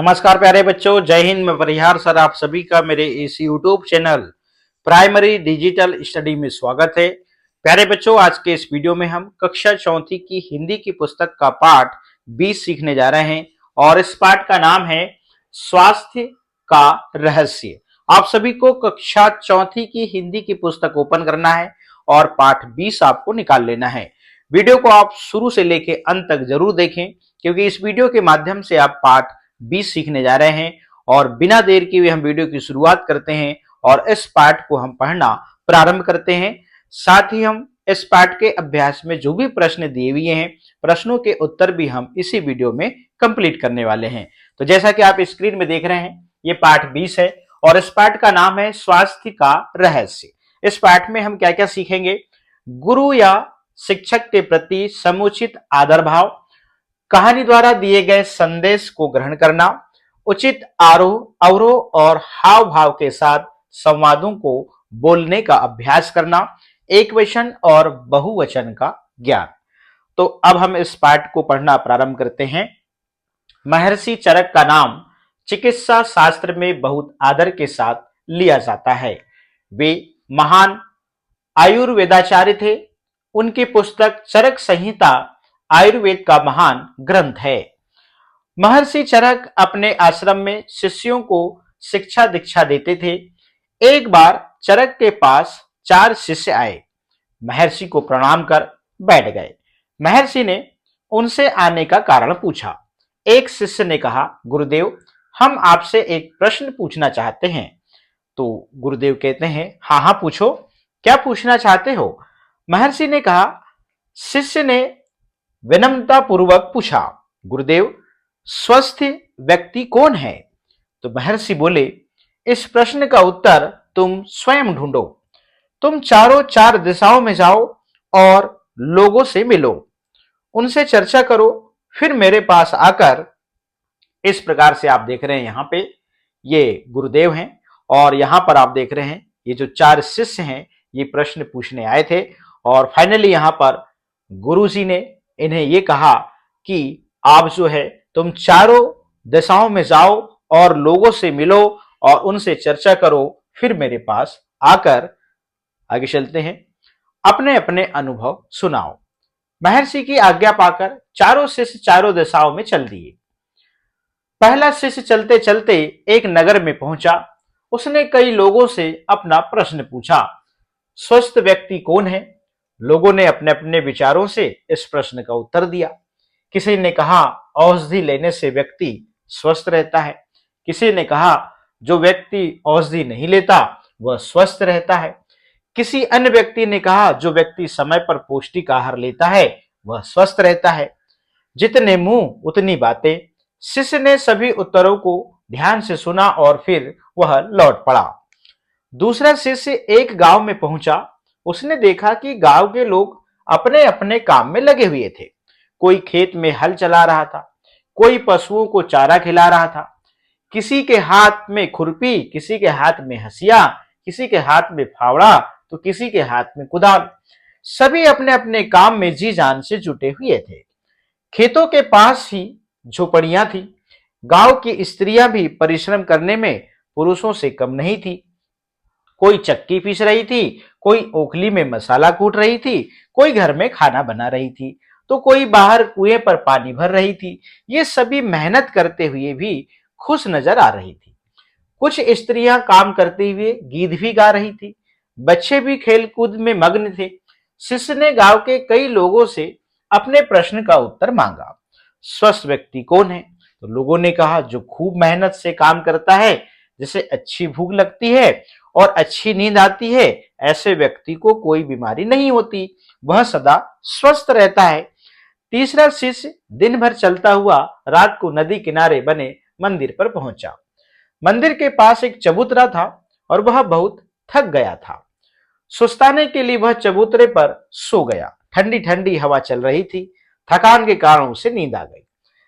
नमस्कार प्यारे बच्चों, जय हिंद। मैं परिहार सर आप सभी का मेरे इस YouTube channel primary digital study में स्वागत है। प्यारे बच्चों, आज के इस वीडियो में हम कक्षा चौथी की हिंदी की पुस्तक का पाठ 20 सीखने जा रहे हैं और इस पाठ का नाम है स्वास्थ्य का रहस्य। आप सभी को कक्षा चौथी की हिंदी की पुस्तक ओपन करना है और पाठ 20 आपको निकाल लेना है। वीडियो को आप शुरू से लेके अंत तक जरूर देखें, क्योंकि इस वीडियो के माध्यम से आप पाठ 20 सीखने जा रहे हैं। और बिना देर किए हम वीडियो की शुरुआत करते हैं और इस पाठ को हम पढ़ना प्रारंभ करते हैं। साथ ही हम इस पाठ के अभ्यास में जो भी प्रश्न दिए हुए हैं, प्रश्नों के उत्तर भी हम इसी वीडियो में कंप्लीट करने वाले हैं। तो जैसा कि आप स्क्रीन में देख रहे हैं, ये पाठ 20 है और इस पाठ का नाम है स्वास्थ्य का रहस्य। इस पाठ में हम क्या क्या सीखेंगे? गुरु या शिक्षक के प्रति समुचित आदर भाव, कहानी द्वारा दिए गए संदेश को ग्रहण करना, उचित आरोह अवरोह और हाव भाव के साथ संवादों को बोलने का अभ्यास करना, एक वचन और बहुवचन का ज्ञान। तो अब हम इस पाठ को पढ़ना प्रारंभ करते हैं। महर्षि चरक का नाम चिकित्सा शास्त्र में बहुत आदर के साथ लिया जाता है। वे महान आयुर्वेदाचार्य थे। उनकी पुस्तक चरक संहिता आयुर्वेद का महान ग्रंथ है। महर्षि चरक अपने आश्रम में शिष्यों को शिक्षा दीक्षा देते थे। एक बार चरक के पास 4 शिष्य आए। महर्षि को प्रणाम कर बैठ गए। महर्षि ने उनसे आने का कारण पूछा। एक शिष्य ने कहा, गुरुदेव, हम आपसे एक प्रश्न पूछना चाहते हैं। तो गुरुदेव कहते हैं, हाँ हाँ पूछो, क्या पूछना चाहते हो? महर्षि ने कहा। शिष्य ने विनम्रता पूर्वक पूछा, गुरुदेव, स्वस्थ व्यक्ति कौन है? तो महर्षि बोले, इस प्रश्न का उत्तर तुम स्वयं ढूंढो। तुम चारों 4 दिशाओं में जाओ और लोगों से मिलो, उनसे चर्चा करो, फिर मेरे पास आकर। इस प्रकार से आप देख रहे हैं यहाँ पे ये गुरुदेव हैं और यहाँ पर आप देख रहे हैं ये जो 4 शिष्य हैं ये प्रश्न पूछने आए थे। और फाइनली यहाँ पर गुरुजी ने इन्हें ये कहा कि आप जो है तुम चारों दिशाओं में जाओ और लोगों से मिलो और उनसे चर्चा करो, फिर मेरे पास आकर। आगे चलते हैं, अपने अपने अनुभव सुनाओ। महर्षि की आज्ञा पाकर चारों शिष्य चारों दिशाओं में चल दिए। पहला शिष्य चलते चलते एक नगर में पहुंचा। उसने कई लोगों से अपना प्रश्न पूछा, स्वस्थ व्यक्ति कौन है? लोगों ने अपने अपने विचारों से इस प्रश्न का उत्तर दिया। किसी ने कहा, औषधि लेने से व्यक्ति स्वस्थ रहता है। किसी ने कहा, जो व्यक्ति औषधि नहीं लेता वह स्वस्थ रहता है। किसी अन्य व्यक्ति ने कहा, जो व्यक्ति समय पर पौष्टिक आहार लेता है वह स्वस्थ रहता है। जितने मुंह उतनी बातें। शिष्य ने सभी उत्तरों को ध्यान से सुना और फिर वह लौट पड़ा। दूसरा शिष्य एक गांव में पहुंचा। उसने देखा कि गांव के लोग अपने अपने काम में लगे हुए थे। कोई खेत में हल चला रहा था, कोई पशुओं को चारा खिला रहा था। किसी के हाथ में खुरपी, किसी के हाथ में हंसिया, किसी के हाथ में फावड़ा तो किसी के हाथ में कुदाल। सभी अपने अपने काम में जी जान से जुटे हुए थे। खेतों के पास ही झोपड़ियां थी। गांव की स्त्रियां भी परिश्रम करने में पुरुषों से कम नहीं थी। कोई चक्की पीस रही थी, कोई ओखली में मसाला कूट रही थी, कोई घर में खाना बना रही थी, तो कोई बाहर कुएं पर पानी भर रही थी। ये सभी मेहनत करते हुए भी खुश नजर आ रही थी। कुछ स्त्रियां काम करते हुए गीत भी गा रही थी। बच्चे भी खेल कूद में मग्न थे। शिष्य ने गांव के कई लोगों से अपने प्रश्न का उत्तर मांगा, स्वस्थ व्यक्ति कौन है? तो लोगों ने कहा, जो खूब मेहनत से काम करता है, जिसे अच्छी भूख लगती है और अच्छी नींद आती है, ऐसे व्यक्ति को कोई बीमारी नहीं होती, वह सदा स्वस्थ रहता है। तीसरा शिष्य दिन भर चलता हुआ रात को नदी किनारे बने मंदिर पर पहुंचा। मंदिर के पास एक चबूतरा था और वह बहुत थक गया था। सुस्ताने के लिए वह चबूतरे पर सो गया। ठंडी ठंडी हवा चल रही थी। थकान के कारण उसे नींद आ गई।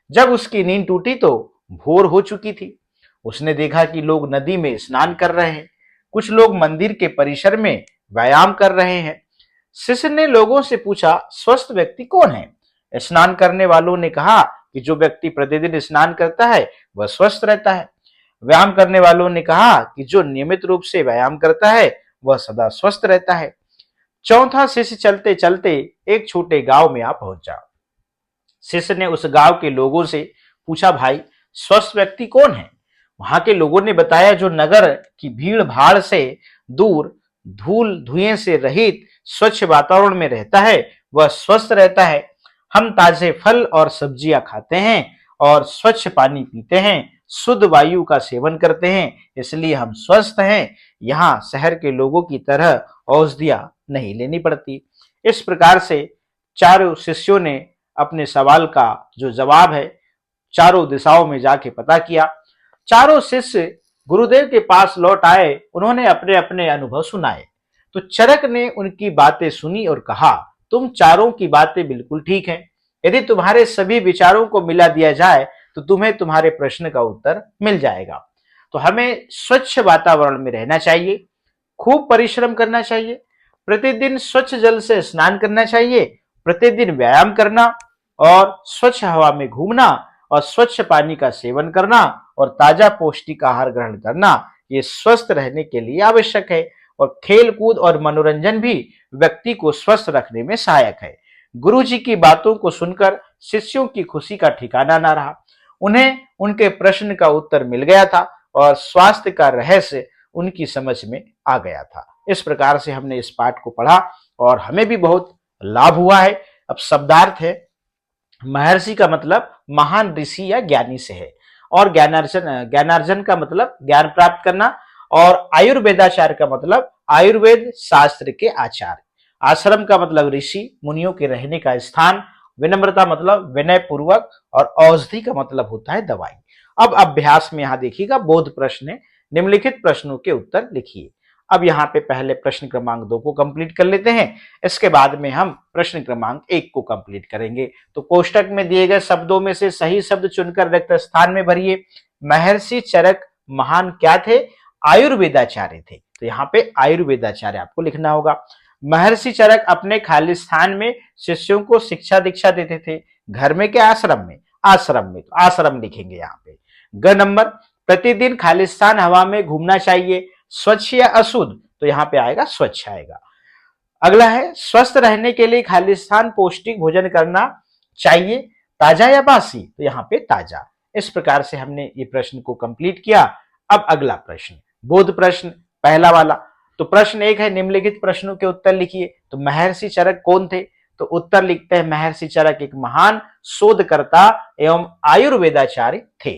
जब उसकी नींद टूटी तो भोर हो चुकी थी। उसने देखा कि लोग नदी में स्नान कर रहे हैं। कुछ लोग मंदिर के परिसर में व्यायाम कर रहे हैं। शिष्य ने लोगों से पूछा, स्वस्थ व्यक्ति कौन है? स्नान करने वालों ने कहा कि जो व्यक्ति प्रतिदिन स्नान करता है वह स्वस्थ रहता है। व्यायाम करने वालों ने कहा कि जो नियमित रूप से व्यायाम करता है वह सदा स्वस्थ रहता है। चौथा शिष्य चलते चलते एक छोटे गांव में आ पहुंचा। शिष्य ने उस गांव के लोगों से पूछा, भाई स्वस्थ व्यक्ति कौन है? वहां के लोगों ने बताया, जो नगर की भीड़ भाड़ से दूर, धूल धुएं से रहित स्वच्छ वातावरण में रहता है वह स्वस्थ रहता है। हम ताजे फल और सब्जियां खाते हैं और स्वच्छ पानी पीते हैं, शुद्ध वायु का सेवन करते हैं, इसलिए हम स्वस्थ हैं। यहाँ शहर के लोगों की तरह औषधियां नहीं लेनी पड़ती। इस प्रकार से चारों शिष्यों ने अपने सवाल का जो जवाब है चारों दिशाओं में जाके पता किया। चारों शिष्य गुरुदेव के पास लौट आए। उन्होंने अपने अपने अनुभव सुनाए। तो चरक ने उनकी बातें सुनी और कहा, तुम चारों की बातें बिल्कुल ठीक हैं। यदि तुम्हारे सभी विचारों को मिला दिया जाए तो तुम्हें तुम्हारे प्रश्न का उत्तर मिल जाएगा। तो हमें स्वच्छ वातावरण में रहना चाहिए, खूब परिश्रम करना चाहिए, प्रतिदिन स्वच्छ जल से स्नान करना चाहिए, प्रतिदिन व्यायाम करना और स्वच्छ हवा में घूमना और स्वच्छ पानी का सेवन करना और ताजा पौष्टिक आहार ग्रहण करना, ये स्वस्थ रहने के लिए आवश्यक है। और खेल कूद और मनोरंजन भी व्यक्ति को स्वस्थ रखने में सहायक है। गुरु जी की बातों को सुनकर शिष्यों की खुशी का ठिकाना ना रहा। उन्हें उनके प्रश्न का उत्तर मिल गया था और स्वास्थ्य का रहस्य उनकी समझ में आ गया था। इस प्रकार से हमने इस पाठ को पढ़ा और हमें भी बहुत लाभ हुआ है। अब शब्दार्थ है, महर्षि का मतलब महान ऋषि या ज्ञानी से है, और ज्ञानार्जन का मतलब ज्ञान प्राप्त करना, और आयुर्वेदाचार्य का मतलब आयुर्वेद शास्त्र के आचार्य। आश्रम का मतलब ऋषि मुनियों के रहने का स्थान। विनम्रता मतलब विनय पूर्वक, और औषधि का मतलब होता है दवाई। अब अभ्यास में यहां देखिएगा, बोध प्रश्न है, निम्नलिखित प्रश्नों के उत्तर लिखिए। अब यहाँ पे पहले प्रश्न क्रमांक 2 को कंप्लीट कर लेते हैं, इसके बाद में हम प्रश्न क्रमांक 1 को कंप्लीट करेंगे। तो कोष्टक में दिए गए शब्दों में से सही शब्द चुनकर रिक्त स्थान में भरिए। महर्षि चरक महान क्या थे? आयुर्वेदाचार्य थे। तो यहाँ पे आयुर्वेदाचार्य आपको लिखना होगा। महर्षि चरक अपने खाली स्थान में शिष्यों को शिक्षा दीक्षा देते थे। घर में क्या? आश्रम में। आश्रम में, तो आश्रम लिखेंगे यहाँ पे। ग नंबर, प्रतिदिन खालिस्तान हवा में घूमना चाहिए, स्वच्छ या अशुद्ध? तो यहाँ पे आएगा स्वच्छ आएगा। अगला है, स्वस्थ रहने के लिए खालिस्तान पौष्टिक भोजन करना चाहिए, ताजा या बासी? तो यहाँ पे ताजा। इस प्रकार से हमने ये प्रश्न को कंप्लीट किया। अब अगला प्रश्न, बोध प्रश्न पहला वाला। तो प्रश्न 1 है, निम्नलिखित प्रश्नों के उत्तर लिखिए। तो महर्षि चरक कौन थे? तो उत्तर लिखते हैं, महर्षि चरक एक महान शोधकर्ता एवं आयुर्वेदाचार्य थे।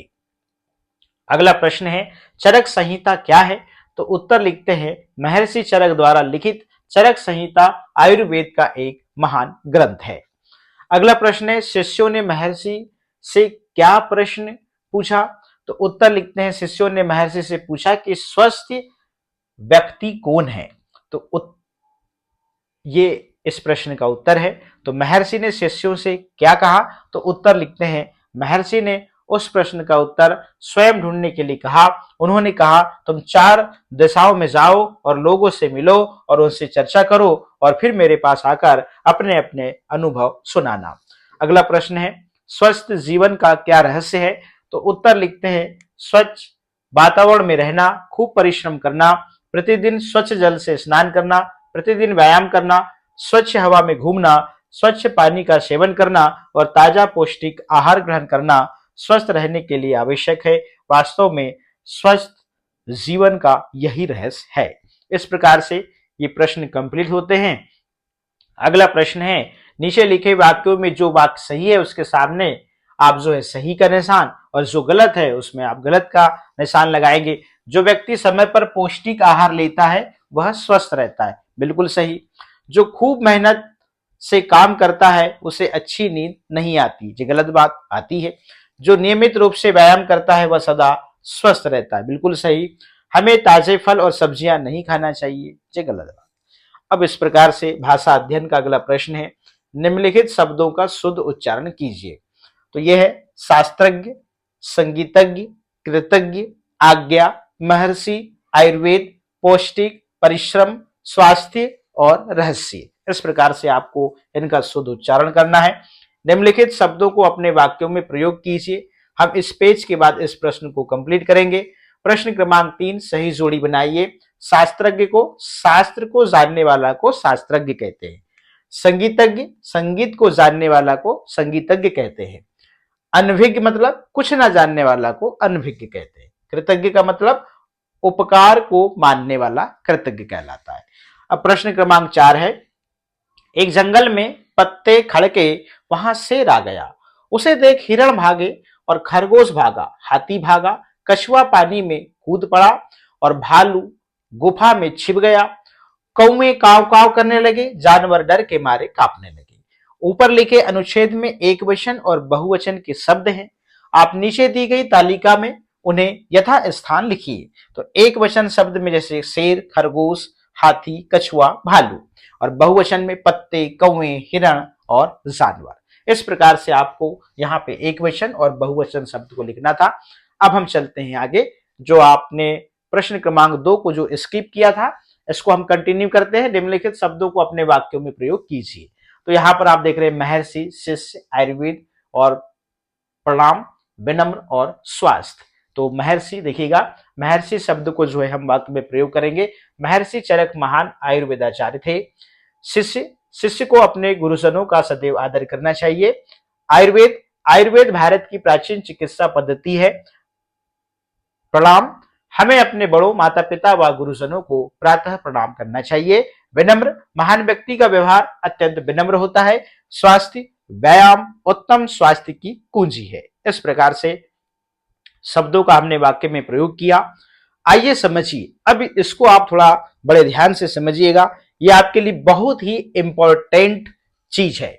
अगला प्रश्न है, चरक संहिता क्या है? तो उत्तर लिखते हैं, महर्षि चरक द्वारा लिखित चरक संहिता आयुर्वेद का एक महान ग्रंथ है। अगला प्रश्न है, शिष्यों ने महर्षि से क्या प्रश्न पूछा? तो उत्तर लिखते हैं, शिष्यों ने महर्षि से पूछा कि स्वस्थ व्यक्ति कौन है? तो ये इस प्रश्न का उत्तर है। तो महर्षि ने शिष्यों से क्या कहा? तो उत्तर लिखते हैं, महर्षि ने उस प्रश्न का उत्तर स्वयं ढूंढने के लिए कहा। उन्होंने कहा, तुम 4 दिशाओं में जाओ और लोगों से मिलो और उनसे चर्चा करो और फिर मेरे पास आकर अपने अपने अनुभव सुनाना। अगला प्रश्न है, स्वस्थ जीवन का क्या रहस्य है? तो उत्तर लिखते हैं, स्वच्छ वातावरण में रहना, खूब परिश्रम करना, प्रतिदिन स्वच्छ जल से स्नान करना, प्रतिदिन व्यायाम करना, स्वच्छ हवा में घूमना, स्वच्छ पानी का सेवन करना और ताजा पौष्टिक आहार ग्रहण करना स्वस्थ रहने के लिए आवश्यक है। वास्तव में स्वस्थ जीवन का यही रहस्य है। इस प्रकार से ये प्रश्न कंप्लीट होते हैं। अगला प्रश्न है, नीचे लिखे वाक्यों में जो वाक्य सही है उसके सामने आप जो है सही का निशान, और जो गलत है उसमें आप गलत का निशान लगाएंगे। जो व्यक्ति समय पर पौष्टिक आहार लेता है वह स्वस्थ रहता है, बिल्कुल सही। जो खूब मेहनत से काम करता है उसे अच्छी नींद नहीं आती, ये गलत बात आती है। जो नियमित रूप से व्यायाम करता है वह सदा स्वस्थ रहता है, बिल्कुल सही। हमें ताजे फल और सब्जियां नहीं खाना चाहिए, ये गलत बात। अब इस प्रकार से भाषा अध्ययन का अगला प्रश्न है, निम्नलिखित शब्दों का शुद्ध उच्चारण कीजिए। तो यह है, शास्त्रज्ञ, संगीतज्ञ, कृतज्ञ, आज्ञा, महर्षि, आयुर्वेद, पौष्टिक, परिश्रम, स्वास्थ्य और रहस्य। इस प्रकार से आपको इनका शुद्ध उच्चारण करना है। निम्नलिखित शब्दों को अपने वाक्यों में प्रयोग कीजिए। हम इस पेज के बाद इस प्रश्न को कंप्लीट करेंगे। प्रश्न क्रमांक 3, सही जोड़ी बनाइए। शास्त्रज्ञ को, शास्त्र को जानने वाला को शास्त्रज्ञ कहते हैं। संगीतज्ञ, संगीत को जानने वाला को संगीतज्ञ कहते हैं। अनभिज्ञ मतलब कुछ ना जानने वाला को अनभिज्ञ कहते हैं। कृतज्ञ का मतलब उपकार को मानने वाला कृतज्ञ कहलाता है। अब प्रश्न क्रमांक 4 है, एक जंगल में पत्ते खड़के वहां शेर आ गया, उसे देख हिरण भागे और खरगोश भागा, हाथी भागा, कछुआ पानी में कूद पड़ा और भालू गुफा में छिप गया। कौवे काव काव करने लगे, जानवर डर के मारे कांपने लगे। ऊपर लिखे अनुच्छेद में एक वचन और बहुवचन के शब्द हैं। आप नीचे दी गई तालिका में उन्हें यथा स्थान लिखिए। तो एक वचन शब्द में जैसे शेर, खरगोश, हाथी, कछुआ, भालू, और बहुवचन में पत्ते, कौवे, हिरण और जानवर। इस प्रकार से आपको यहाँ पे एक वचन और बहुवचन शब्द को लिखना था। अब हम चलते हैं आगे। जो आपने प्रश्न क्रमांक 2 को जो स्किप किया था, इसको हम कंटिन्यू करते हैं। निम्नलिखित शब्दों को अपने वाक्यों में प्रयोग कीजिए। तो यहाँ पर आप देख रहे हैं महर्षि, शिष्य, आयुर्वेद और प्रणाम, विनम्र और स्वास्थ्य। तो महर्षि देखिएगा, महर्षि शब्द को जो है हम वाक्य में प्रयोग करेंगे। महर्षि चरक महान आयुर्वेदाचार्य थे। शिष्य, शिष्य को अपने गुरुजनों का सदैव आदर करना चाहिए। आयुर्वेद, आयुर्वेद भारत की प्राचीन चिकित्सा पद्धति है। प्रणाम, हमें अपने बड़ों, माता पिता व गुरुजनों को प्रातः प्रणाम करना चाहिए। विनम्र, महान व्यक्ति का व्यवहार अत्यंत विनम्र होता है। स्वास्थ्य, व्यायाम उत्तम स्वास्थ्य की कुंजी है। इस प्रकार से शब्दों का हमने वाक्य में प्रयोग किया। आइए समझिए, अब इसको आप थोड़ा बड़े ध्यान से समझिएगा, ये आपके लिए बहुत ही इंपॉर्टेंट चीज है।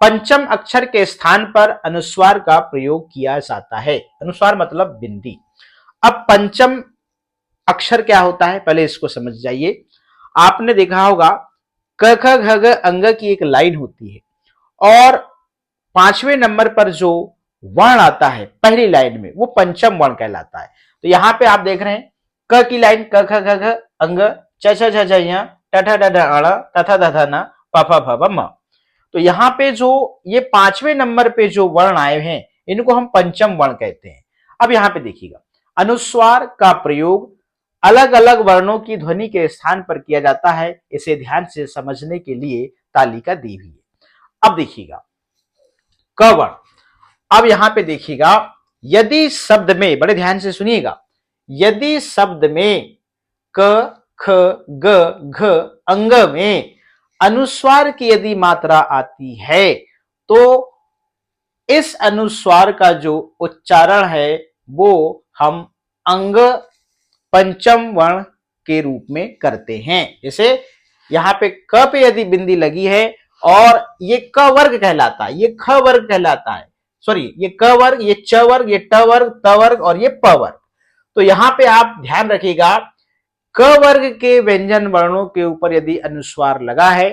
पंचम अक्षर के स्थान पर अनुस्वार का प्रयोग किया जाता है। अनुस्वार मतलब बिंदी। अब पंचम अक्षर क्या होता है, पहले इसको समझ जाइए। आपने देखा होगा क ख घ घ अंग की एक लाइन होती है और 5वें नंबर पर जो वर्ण आता है पहली लाइन में, वो पंचम वर्ण कहलाता है। तो यहां पे आप देख रहे हैं क की लाइन क ख घ घ अंग च छ झ झ ञ ट ठ ड ढ अण त थ ध ध न प फ भ भ म। तो यहाँ पे जो ये 5वें नंबर पे जो वर्ण आए हैं, इनको हम पंचम वर्ण कहते हैं। अब यहाँ पे देखिएगा, अनुस्वार का प्रयोग अलग अलग वर्णों की ध्वनि के स्थान पर किया जाता है। इसे ध्यान से समझने के लिए तालिका दी हुई है। अब देखिएगा क वर्ण। अब यहां पे देखिएगा, यदि शब्द में, बड़े ध्यान से सुनिएगा, यदि शब्द में क ख ग घ अंग में अनुस्वार की यदि मात्रा आती है, तो इस अनुस्वार का जो उच्चारण है वो हम अंग पंचम वर्ण के रूप में करते हैं। जैसे यहां पे क पे यदि बिंदी लगी है और ये क वर्ग कहलाता है, ये ख वर्ग कहलाता है, सॉरी ये क वर्ग, ये च वर्ग, ये ट वर्ग, त वर्ग और ये प वर्ग। तो यहां पे आप ध्यान रखिएगा, क वर्ग के व्यंजन वर्णों के ऊपर यदि अनुस्वार लगा है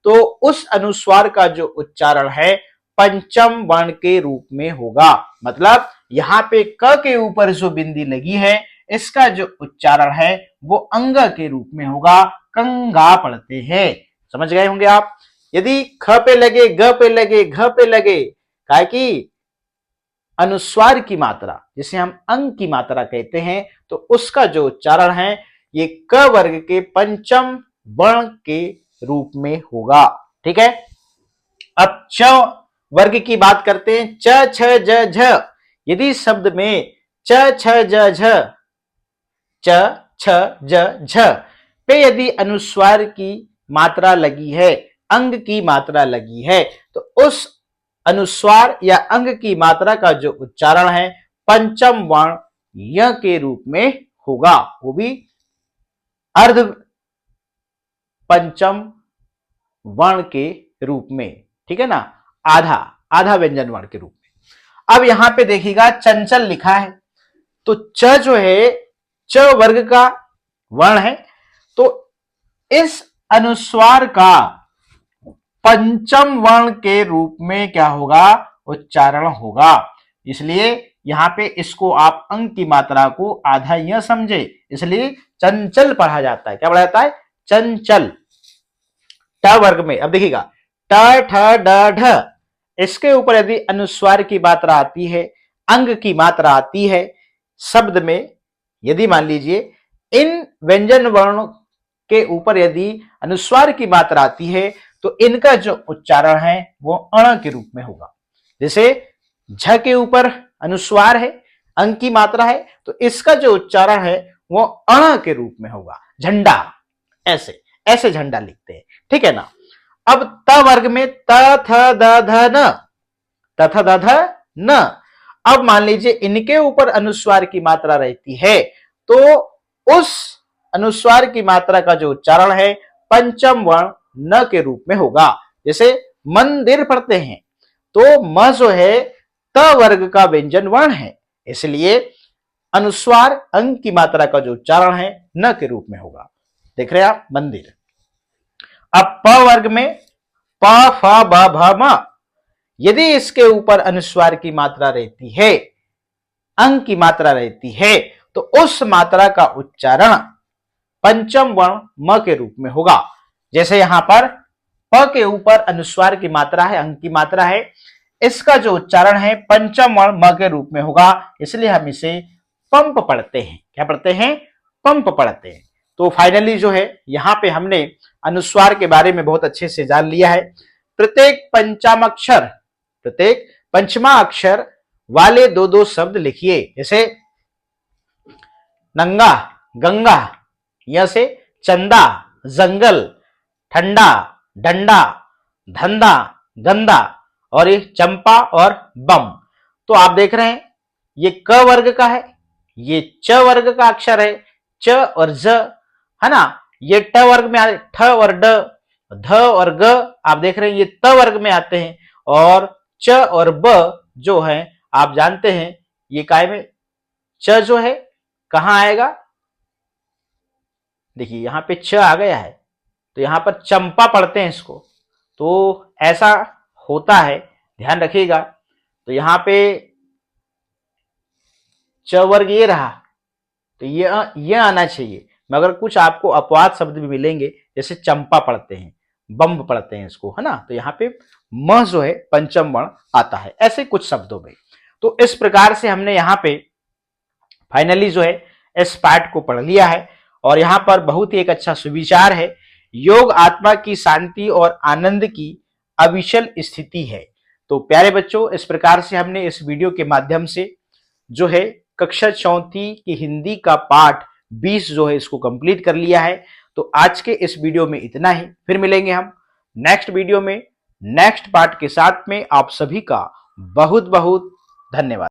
तो उस अनुस्वार का जो उच्चारण है पंचम वर्ण के रूप में होगा। मतलब यहां पे क के ऊपर जो बिंदी लगी है, इसका जो उच्चारण है वो अंग के रूप में होगा। कंगा पढ़ते हैं, समझ गए होंगे आप। यदि ख पे लगे, ग पे लगे, घ पे लगे, काहे कि अनुस्वार की मात्रा जिसे हम अंग की मात्रा कहते हैं, तो उसका जो उच्चारण है ये क वर्ग के पंचम वर्ण के रूप में होगा। ठीक है। अब च वर्ग की बात करते हैं। च छ ज झ, यदि शब्द में च छ ज झ, च छ ज झ पे यदि अनुस्वार की मात्रा लगी है, अंग की मात्रा लगी है, तो उस अनुस्वार या अंग की मात्रा का जो उच्चारण है पंचम वर्ण य के रूप में होगा, वो भी अर्ध पंचम वर्ण के रूप में। ठीक है ना, आधा आधा व्यंजन वर्ण के रूप में। अब यहां पे देखिएगा चंचल लिखा है, तो च जो है च वर्ग का वर्ण है, तो इस अनुस्वार का पंचम वर्ण के रूप में क्या होगा, उच्चारण होगा। इसलिए यहां पे इसको आप अंग की मात्रा को आधा यह समझे, इसलिए चंचल पढ़ा जाता है। क्या पढ़ा जाता है, चंचल। ट वर्ग में अब देखिएगा ट ठ ड ढ, इसके ऊपर यदि अनुस्वार की मात्रा आती है, अंग की मात्रा आती है शब्द में, यदि मान लीजिए इन व्यंजन वर्णों के ऊपर यदि अनुस्वार की मात्रा आती है तो इनका जो उच्चारण है वो अण के रूप में होगा। जैसे झ के ऊपर अनुस्वार है, अंग की मात्रा है, तो इसका जो उच्चारण है वो अण के रूप में होगा। झंडा, ऐसे ऐसे झंडा लिखते हैं, ठीक है ना। अब त वर्ग में त थ द ध न, त थ द ध न। अब मान लीजिए इनके ऊपर अनुस्वार की मात्रा रहती है तो उस अनुस्वार की मात्रा का जो उच्चारण है पंचम वर्ण न के रूप में होगा। जैसे मंदिर पढ़ते हैं तो म जो है त वर्ग का व्यंजन वर्ण है, इसलिए अनुस्वार अंग की मात्रा का जो उच्चारण है न के रूप में होगा। देख रहे हैं आप, मंदिर। अब प वर्ग में प फ ब भ म, यदि इसके ऊपर अनुस्वार की मात्रा रहती है, अंग की मात्रा रहती है, तो उस मात्रा का उच्चारण पंचम वर्ण म के रूप में होगा। जैसे यहां पर प के ऊपर अनुस्वार की मात्रा है, अंग की मात्रा है, इसका जो उच्चारण है पंचम वर्ण म के रूप में होगा, इसलिए हम इसे पंप पढ़ते हैं। क्या पढ़ते हैं? पंप पढ़ते हैं। तो फाइनली जो है यहां पे हमने अनुस्वार के बारे में बहुत अच्छे से जान लिया है। प्रत्येक पंचमा अक्षर वाले दो दो शब्द लिखिए। जैसे नंगा, गंगा, यह से चंदा, जंगल, ठंडा, डंडा, धंधा, गंदा, और ये चंपा और बम। तो आप देख रहे हैं ये क वर्ग का है, ये च वर्ग का अक्षर है, च और ज, है ना। ये ट वर्ग में आते, ठ और ड, ध और ग, आप देख रहे हैं ये त वर्ग में आते हैं। और च और ब जो है आप जानते हैं ये काय में, च जो है कहां आएगा, देखिए यहां पे च आ गया है तो यहां पर चंपा पढ़ते हैं इसको, तो ऐसा होता है, ध्यान रखिएगा। तो यहां पे च वर्ग ये रहा, तो ये आना चाहिए, मगर कुछ आपको अपवाद शब्द भी मिलेंगे, जैसे चंपा पढ़ते हैं, बम्ब पढ़ते हैं इसको, है ना। तो यहाँ पे म जो है पंचम वर्ण आता है, ऐसे कुछ शब्दों में। तो इस प्रकार से हमने यहाँ पे फाइनली जो है इस पाठ को पढ़ लिया है। और यहाँ पर बहुत ही एक अच्छा सुविचार है, योग आत्मा की शांति और आनंद की अविचल स्थिति है। तो प्यारे बच्चों, इस प्रकार से हमने इस वीडियो के माध्यम से जो है कक्षा चौथी की हिंदी का पाठ 20 जो है इसको कंप्लीट कर लिया है। तो आज के इस वीडियो में इतना ही, फिर मिलेंगे हम नेक्स्ट वीडियो में नेक्स्ट पार्ट के साथ में। आप सभी का बहुत बहुत धन्यवाद।